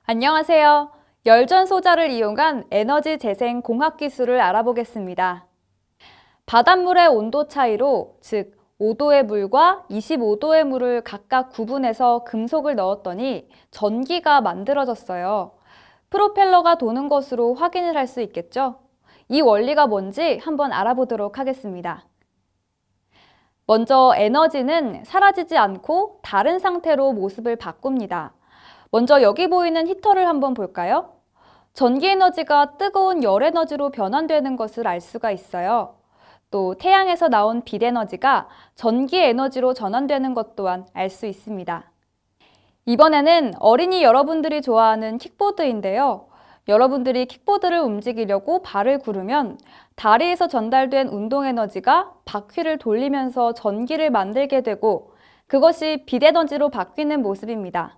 안녕하세요. 열전 소자를 이용한 에너지 재생 공학 기술을 알아보겠습니다. 바닷물의 온도 차이로, 즉 5도의 물과 25도의 물을 각각 구분해서 금속을 넣었더니 전기가 만들어졌어요. 프로펠러가 도는 것으로 확인을 할 수 있겠죠? 이 원리가 뭔지 한번 알아보도록 하겠습니다. 먼저 에너지는 사라지지 않고 다른 상태로 모습을 바꿉니다. 먼저 여기 보이는 히터를 한번 볼까요? 전기 에너지가 뜨거운 열 에너지로 변환되는 것을 알 수가 있어요. 또 태양에서 나온 빛 에너지가 전기 에너지로 전환되는 것 또한 알 수 있습니다. 이번에는 어린이 여러분들이 좋아하는 킥보드인데요. 여러분들이 킥보드를 움직이려고 발을 구르면 다리에서 전달된 운동 에너지가 바퀴를 돌리면서 전기를 만들게 되고 그것이 빛 에너지로 바뀌는 모습입니다.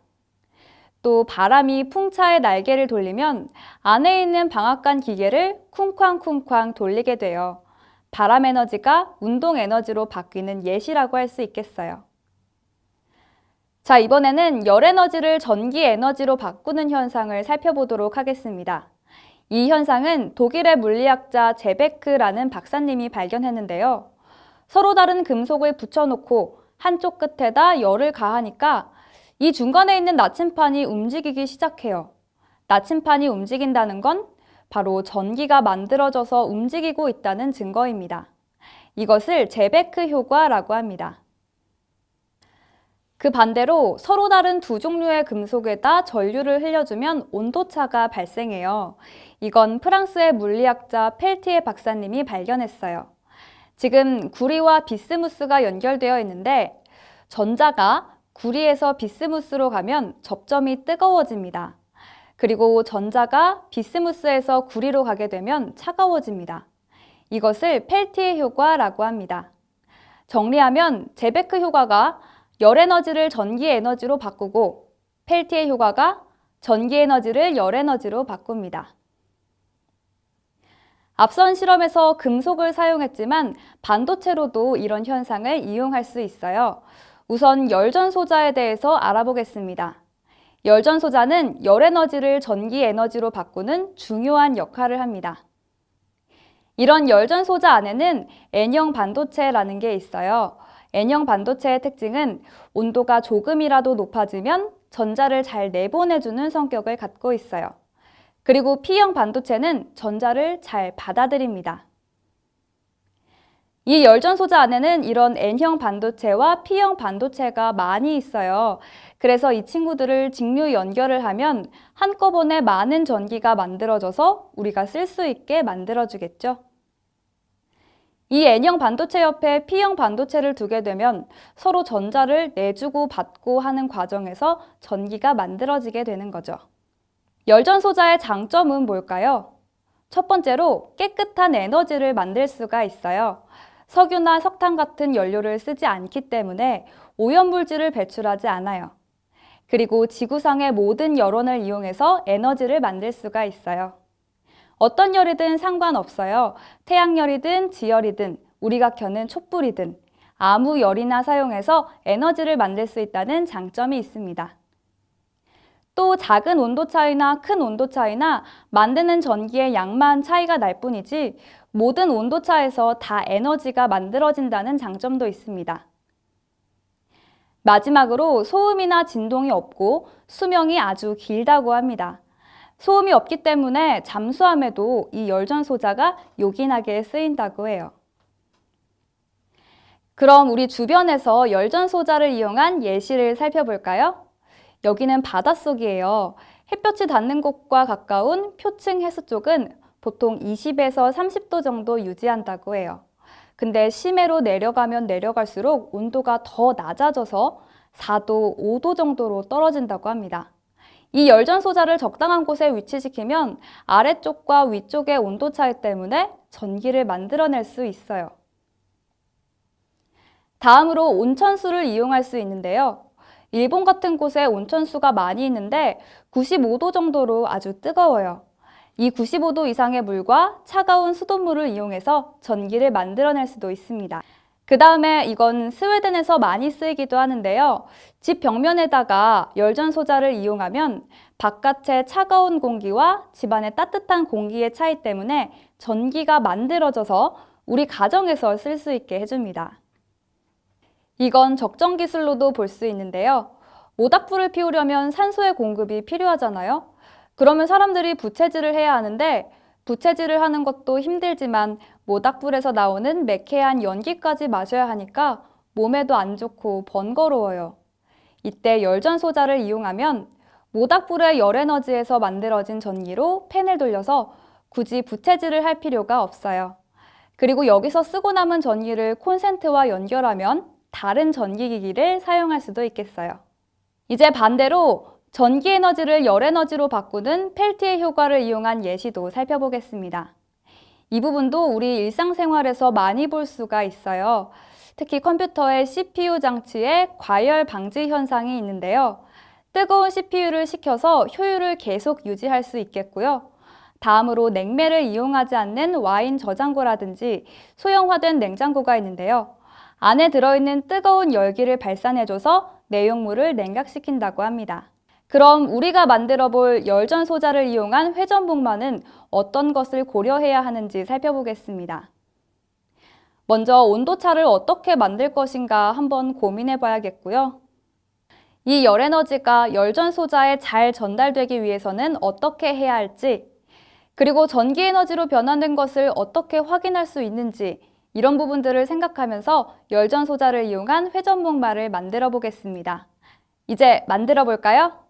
또 바람이 풍차의 날개를 돌리면 안에 있는 방앗간 기계를 쿵쾅쿵쾅 돌리게 돼요. 바람 에너지가 운동 에너지로 바뀌는 예시라고 할 수 있겠어요. 자, 이번에는 열 에너지를 전기 에너지로 바꾸는 현상을 살펴보도록 하겠습니다. 이 현상은 독일의 물리학자 제베크라는 박사님이 발견했는데요. 서로 다른 금속을 붙여놓고 한쪽 끝에다 열을 가하니까 이 중간에 있는 나침판이 움직이기 시작해요. 나침판이 움직인다는 건 바로 전기가 만들어져서 움직이고 있다는 증거입니다. 이것을 제베크 효과라고 합니다. 그 반대로 서로 다른 두 종류의 금속에다 전류를 흘려주면 온도차가 발생해요. 이건 프랑스의 물리학자 펠티에 박사님이 발견했어요. 지금 구리와 비스무스가 연결되어 있는데 전자가 구리에서 비스무스로 가면 접점이 뜨거워집니다. 그리고 전자가 비스무스에서 구리로 가게 되면 차가워집니다. 이것을 펠티의 효과라고 합니다. 정리하면 제베크 효과가 열 에너지를 전기 에너지로 바꾸고 펠티의 효과가 전기 에너지를 열 에너지로 바꿉니다. 앞선 실험에서 금속을 사용했지만 반도체로도 이런 현상을 이용할 수 있어요. 우선 열전 소자에 대해서 알아보겠습니다. 열전 소자는 열 에너지를 전기 에너지로 바꾸는 중요한 역할을 합니다. 이런 열전 소자 안에는 N형 반도체라는 게 있어요. N형 반도체의 특징은 온도가 조금이라도 높아지면 전자를 잘 내보내주는 성격을 갖고 있어요. 그리고 P형 반도체는 전자를 잘 받아들입니다. 이 열전 소자 안에는 이런 N형 반도체와 P형 반도체가 많이 있어요. 그래서 이 친구들을 직류 연결을 하면 한꺼번에 많은 전기가 만들어져서 우리가 쓸 수 있게 만들어주겠죠. 이 N형 반도체 옆에 P형 반도체를 두게 되면 서로 전자를 내주고 받고 하는 과정에서 전기가 만들어지게 되는 거죠. 열전 소자의 장점은 뭘까요? 첫 번째로 깨끗한 에너지를 만들 수가 있어요. 석유나 석탄 같은 연료를 쓰지 않기 때문에 오염물질을 배출하지 않아요. 그리고 지구상의 모든 열원을 이용해서 에너지를 만들 수가 있어요. 어떤 열이든 상관없어요. 태양열이든 지열이든 우리가 켜는 촛불이든 아무 열이나 사용해서 에너지를 만들 수 있다는 장점이 있습니다. 또 작은 온도 차이나 큰 온도 차이나 만드는 전기의 양만 차이가 날 뿐이지 모든 온도 차에서 다 에너지가 만들어진다는 장점도 있습니다. 마지막으로 소음이나 진동이 없고 수명이 아주 길다고 합니다. 소음이 없기 때문에 잠수함에도 이 열전 소자가 요긴하게 쓰인다고 해요. 그럼 우리 주변에서 열전 소자를 이용한 예시를 살펴볼까요? 여기는 바닷속이에요. 햇볕이 닿는 곳과 가까운 표층 해수 쪽은 보통 20에서 30도 정도 유지한다고 해요. 근데 심해로 내려가면 내려갈수록 온도가 더 낮아져서 4도, 5도 정도로 떨어진다고 합니다. 이 열전 소자를 적당한 곳에 위치시키면 아래쪽과 위쪽의 온도 차이 때문에 전기를 만들어낼 수 있어요. 다음으로 온천수를 이용할 수 있는데요. 일본 같은 곳에 온천수가 많이 있는데 95도 정도로 아주 뜨거워요. 이 95도 이상의 물과 차가운 수돗물을 이용해서 전기를 만들어낼 수도 있습니다. 그 다음에 이건 스웨덴에서 많이 쓰이기도 하는데요. 집 벽면에다가 열전 소자를 이용하면 바깥의 차가운 공기와 집안의 따뜻한 공기의 차이 때문에 전기가 만들어져서 우리 가정에서 쓸 수 있게 해줍니다. 이건 적정 기술로도 볼 수 있는데요. 모닥불을 피우려면 산소의 공급이 필요하잖아요. 그러면 사람들이 부채질을 해야 하는데 부채질을 하는 것도 힘들지만 모닥불에서 나오는 매캐한 연기까지 마셔야 하니까 몸에도 안 좋고 번거로워요. 이때 열전 소자를 이용하면 모닥불의 열 에너지에서 만들어진 전기로 팬을 돌려서 굳이 부채질을 할 필요가 없어요. 그리고 여기서 쓰고 남은 전기를 콘센트와 연결하면 다른 전기기기를 사용할 수도 있겠어요. 이제 반대로 전기 에너지를 열 에너지로 바꾸는 펠티의 효과를 이용한 예시도 살펴보겠습니다. 이 부분도 우리 일상생활에서 많이 볼 수가 있어요. 특히 컴퓨터의 CPU 장치에 과열 방지 현상이 있는데요. 뜨거운 CPU를 식혀서 효율을 계속 유지할 수 있겠고요. 다음으로 냉매를 이용하지 않는 와인 저장고라든지 소형화된 냉장고가 있는데요. 안에 들어있는 뜨거운 열기를 발산해줘서 내용물을 냉각시킨다고 합니다. 그럼 우리가 만들어 볼 열전 소자를 이용한 회전목마는 어떤 것을 고려해야 하는지 살펴보겠습니다. 먼저 온도차를 어떻게 만들 것인가 한번 고민해 봐야겠고요. 이 열 에너지가 열전 소자에 잘 전달되기 위해서는 어떻게 해야 할지, 그리고 전기 에너지로 변환된 것을 어떻게 확인할 수 있는지 이런 부분들을 생각하면서 열전 소자를 이용한 회전목마를 만들어 보겠습니다. 이제 만들어 볼까요?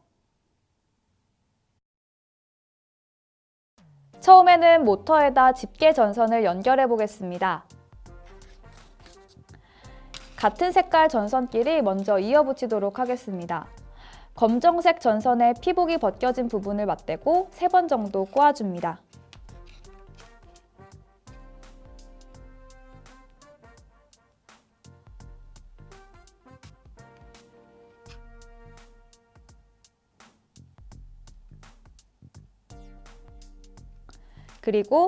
처음에는 모터에다 집게 전선을 연결해 보겠습니다. 같은 색깔 전선끼리 먼저 이어 붙이도록 하겠습니다. 검정색 전선에 피복이 벗겨진 부분을 맞대고 3번 정도 꼬아줍니다. 그리고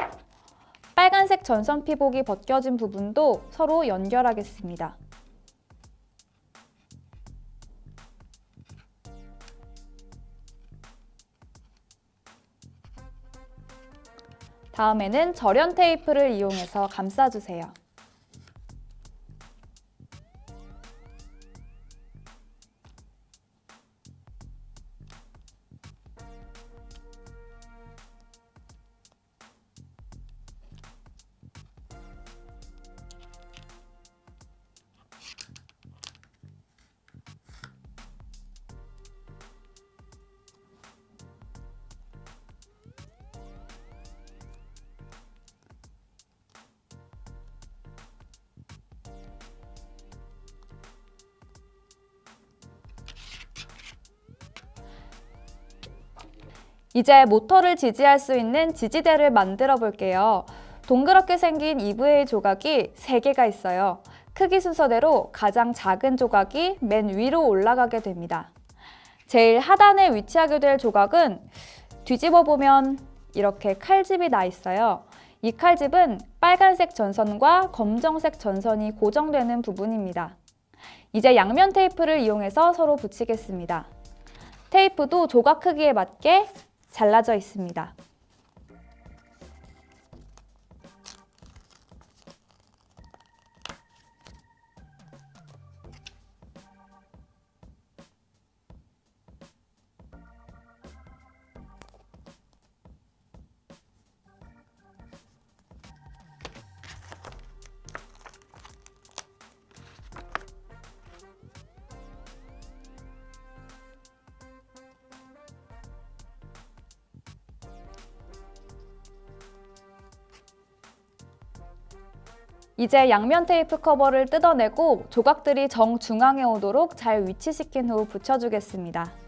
빨간색 전선 피복이 벗겨진 부분도 서로 연결하겠습니다. 다음에는 절연 테이프를 이용해서 감싸주세요. 이제 모터를 지지할 수 있는 지지대를 만들어 볼게요. 동그랗게 생긴 EVA 조각이 3개가 있어요. 크기 순서대로 가장 작은 조각이 맨 위로 올라가게 됩니다. 제일 하단에 위치하게 될 조각은 뒤집어 보면 이렇게 칼집이 나 있어요. 이 칼집은 빨간색 전선과 검정색 전선이 고정되는 부분입니다. 이제 양면 테이프를 이용해서 서로 붙이겠습니다. 테이프도 조각 크기에 맞게 잘라져 있습니다. 이제 양면 테이프 커버를 뜯어내고 조각들이 정중앙에 오도록 잘 위치시킨 후 붙여주겠습니다.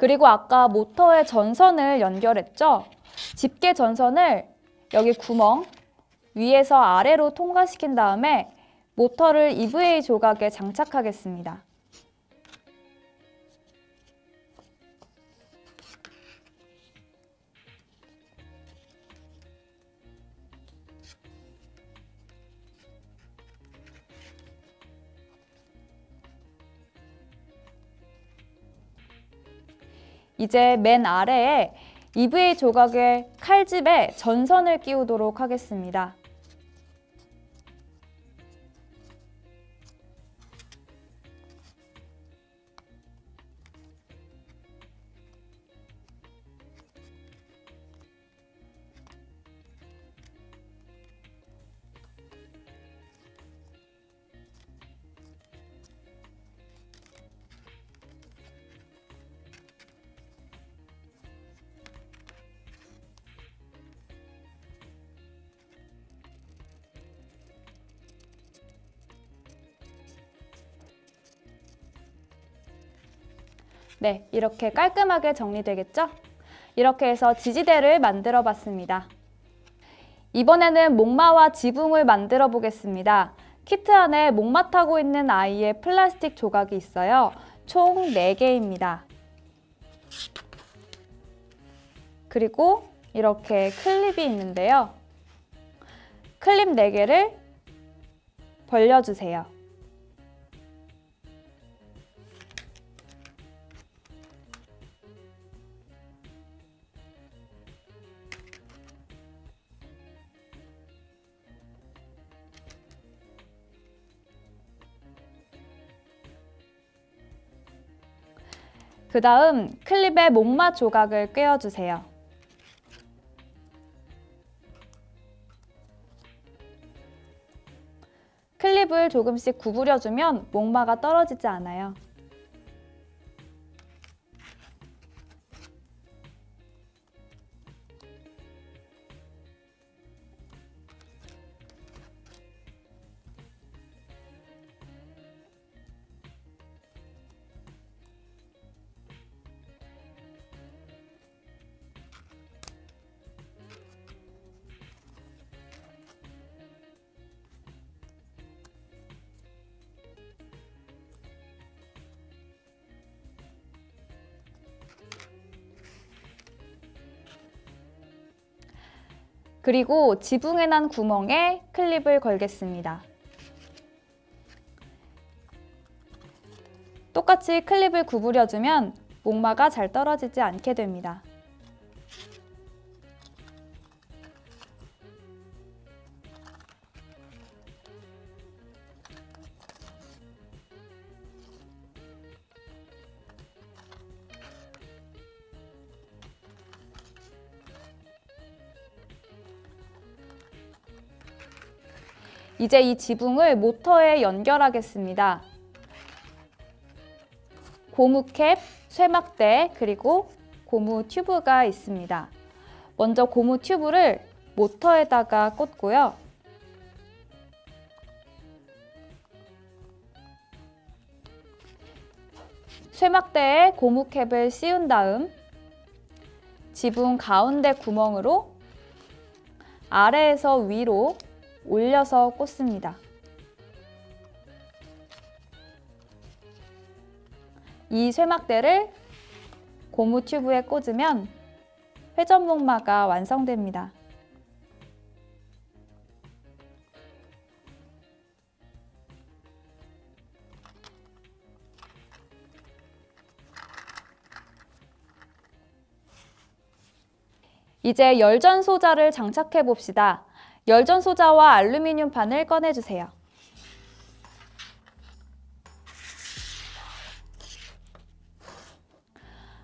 그리고 아까 모터의 전선을 연결했죠? 집게 전선을 여기 구멍 위에서 아래로 통과시킨 다음에 모터를 EVA 조각에 장착하겠습니다. 이제 맨 아래에 EVA 조각의 칼집에 전선을 끼우도록 하겠습니다. 네, 이렇게 깔끔하게 정리되겠죠? 이렇게 해서 지지대를 만들어 봤습니다. 이번에는 목마와 지붕을 만들어 보겠습니다. 키트 안에 목마 타고 있는 아이의 플라스틱 조각이 있어요. 총 4개입니다. 그리고 이렇게 클립이 있는데요. 클립 4개를 벌려주세요. 그 다음 클립에 목마 조각을 꿰어주세요. 클립을 조금씩 구부려주면 목마가 떨어지지 않아요. 그리고 지붕에 난 구멍에 클립을 걸겠습니다. 똑같이 클립을 구부려주면 목마가 잘 떨어지지 않게 됩니다. 이제 이 지붕을 모터에 연결하겠습니다. 고무 캡, 쇠막대, 그리고 고무 튜브가 있습니다. 먼저 고무 튜브를 모터에다가 꽂고요. 쇠막대에 고무 캡을 씌운 다음 지붕 가운데 구멍으로 아래에서 위로 올려서 꽂습니다. 이 쇠막대를 고무 튜브에 꽂으면 회전 목마가 완성됩니다. 이제 열전 소자를 장착해 봅시다. 열전 소자와 알루미늄 판을 꺼내주세요.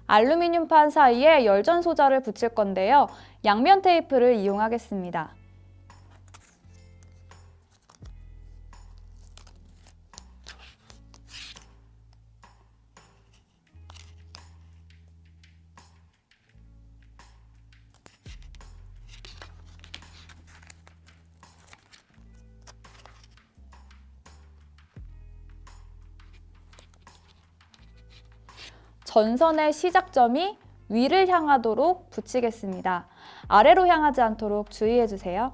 알루미늄 판 사이에 열전 소자를 붙일 건데요. 양면 테이프를 이용하겠습니다. 전선의 시작점이 위를 향하도록 붙이겠습니다. 아래로 향하지 않도록 주의해 주세요.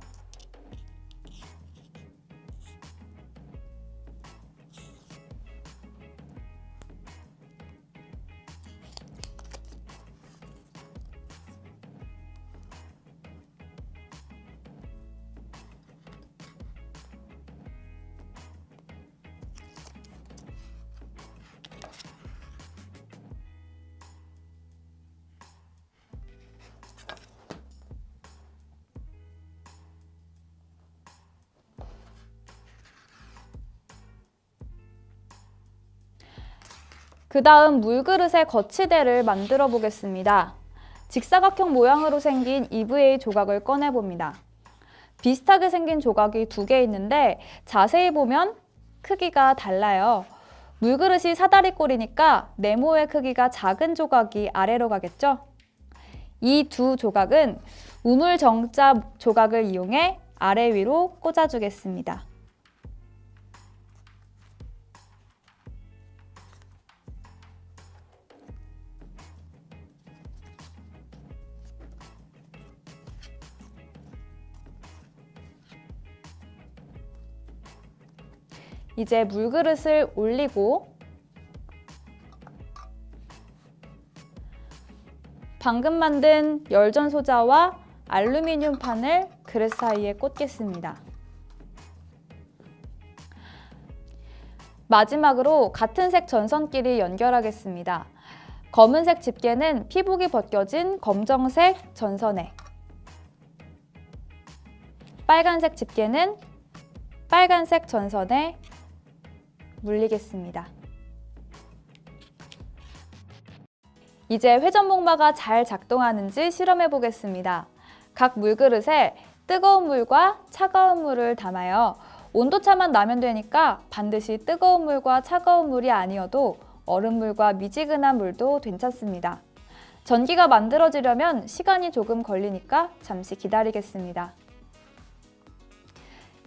그 다음 물그릇의 거치대를 만들어 보겠습니다. 직사각형 모양으로 생긴 EVA 조각을 꺼내 봅니다. 비슷하게 생긴 조각이 2개 있는데 자세히 보면 크기가 달라요. 물그릇이 사다리꼴이니까 네모의 크기가 작은 조각이 아래로 가겠죠? 이 두 조각은 우물 정자 조각을 이용해 아래 위로 꽂아주겠습니다. 이제 물그릇을 올리고 방금 만든 열전 소자와 알루미늄 판을 그릇 사이에 꽂겠습니다. 마지막으로 같은 색 전선끼리 연결하겠습니다. 검은색 집게는 피복이 벗겨진 검정색 전선에, 빨간색 집게는 빨간색 전선에 물리겠습니다. 이제 회전목마가 잘 작동하는지 실험해 보겠습니다. 각 물그릇에 뜨거운 물과 차가운 물을 담아요. 온도차만 나면 되니까 반드시 뜨거운 물과 차가운 물이 아니어도 얼음물과 미지근한 물도 괜찮습니다. 전기가 만들어지려면 시간이 조금 걸리니까 잠시 기다리겠습니다.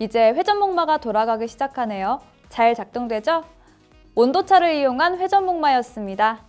이제 회전목마가 돌아가기 시작하네요. 잘 작동되죠? 온도차를 이용한 회전목마였습니다.